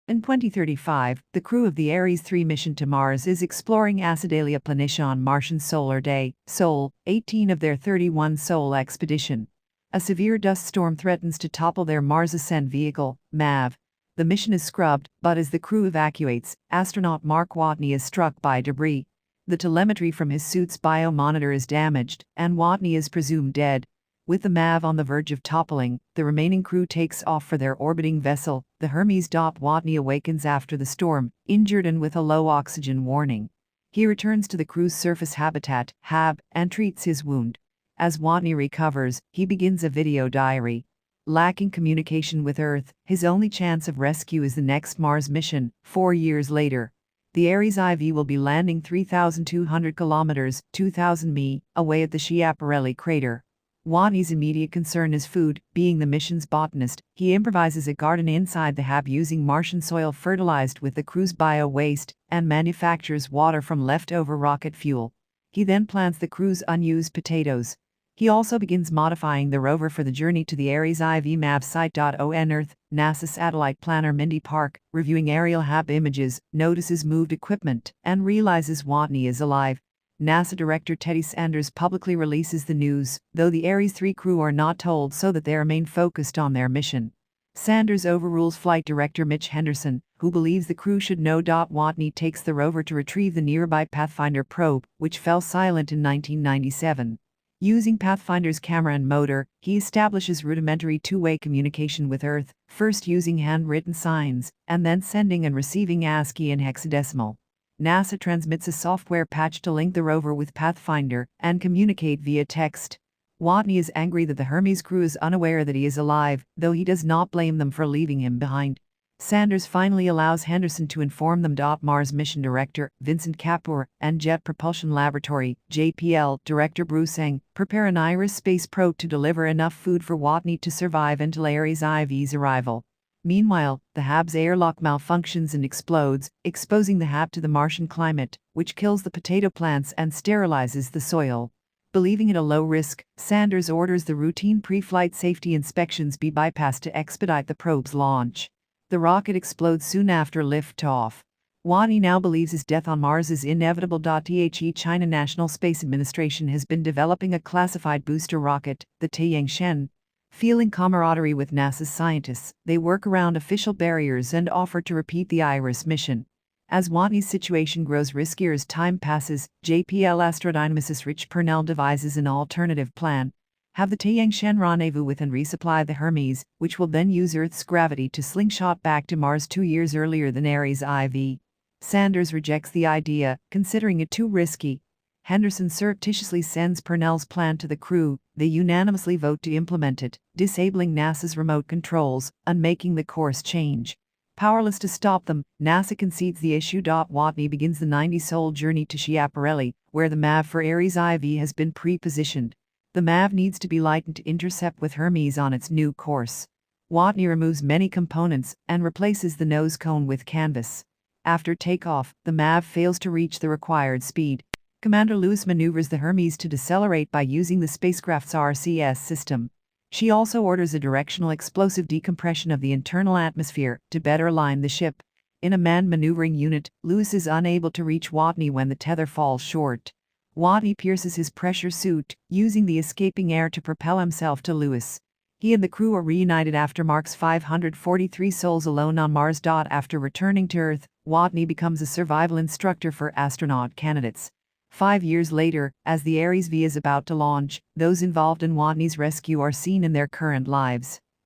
In 2035, the crew of the Ares 3 mission to Mars is exploring Acidalia Planitia on Martian solar day, Sol, 18 of their 31 Sol expedition. A severe dust storm threatens to topple their Mars ascent vehicle, MAV. The mission is scrubbed, but as the crew evacuates, astronaut Mark Watney is struck by debris. The telemetry from his suit's biomonitor is damaged, and Watney is presumed dead. With the MAV on the verge of toppling, the remaining crew takes off for their orbiting vessel, the Hermes. Watney awakens after the storm, injured and with a low oxygen warning. He returns to the crew's surface habitat, HAB, and treats his wound. As Watney recovers, he begins a video diary. Lacking communication with Earth, his only chance of rescue is the next Mars mission, 4 years later. The Ares IV will be landing 3,200 kilometers, 2,000 mi, away at the Schiaparelli crater. Watney's immediate concern is food. Being the mission's botanist, he improvises a garden inside the HAB using Martian soil fertilized with the crew's bio-waste, and manufactures water from leftover rocket fuel. He then plants the crew's unused potatoes. He also begins modifying the rover for the journey to the Ares IV MAV site. On Earth, NASA satellite planner Mindy Park, reviewing aerial HAB images, notices moved equipment, and realizes Watney is alive. NASA Director Teddy Sanders publicly releases the news, though the Ares 3 crew are not told so that they remain focused on their mission. Sanders overrules Flight Director Mitch Henderson, who believes the crew should know. Watney takes the rover to retrieve the nearby Pathfinder probe, which fell silent in 1997. Using Pathfinder's camera and motor, he establishes rudimentary two-way communication with Earth, first using handwritten signs, and then sending and receiving ASCII and hexadecimal. NASA transmits a software patch to link the rover with Pathfinder and communicate via text. Watney is angry that the Hermes crew is unaware that he is alive, though he does not blame them for leaving him behind. Sanders finally allows Henderson to inform them. Mars mission director Vincent Kapoor and Jet Propulsion Laboratory (JPL) director Bruce Eng prepare an Iris space probe to deliver enough food for Watney to survive until Ares IV's arrival. Meanwhile, the HAB's airlock malfunctions and explodes, exposing the HAB to the Martian climate, which kills the potato plants and sterilizes the soil. Believing it a low risk, Sanders orders the routine pre-flight safety inspections be bypassed to expedite the probe's launch. The rocket explodes soon after liftoff. Watney now believes his death on Mars is inevitable. The China National Space Administration has been developing a classified booster rocket, the Tiantian. Feeling camaraderie with NASA's scientists, they work around official barriers and offer to repeat the Iris mission. As Watney's situation grows riskier as time passes, JPL astrodynamicist Rich Purnell devises an alternative plan. Have the Tiantian rendezvous with and resupply the Hermes, which will then use Earth's gravity to slingshot back to Mars 2 years earlier than Ares IV. Sanders rejects the idea, considering it too risky. Henderson surreptitiously sends Purnell's plan to the crew. They unanimously vote to implement it, disabling NASA's remote controls and making the course change. Powerless to stop them, NASA concedes the issue. Watney begins the 90-Sol journey to Schiaparelli, where the MAV for Ares IV has been pre-positioned. The MAV needs to be lightened to intercept with Hermes on its new course. Watney removes many components and replaces the nose cone with canvas. After takeoff, the MAV fails to reach the required speed. Commander Lewis maneuvers the Hermes to decelerate by using the spacecraft's RCS system. She also orders a directional explosive decompression of the internal atmosphere to better align the ship. In a manned maneuvering unit, Lewis is unable to reach Watney when the tether falls short. Watney pierces his pressure suit, using the escaping air to propel himself to Lewis. He and the crew are reunited after Mark's 543 Sols alone on Mars. After returning to Earth, Watney becomes a survival instructor for astronaut candidates. 5 years later, as the Ares V is about to launch, those involved in Watney's rescue are seen in their current lives.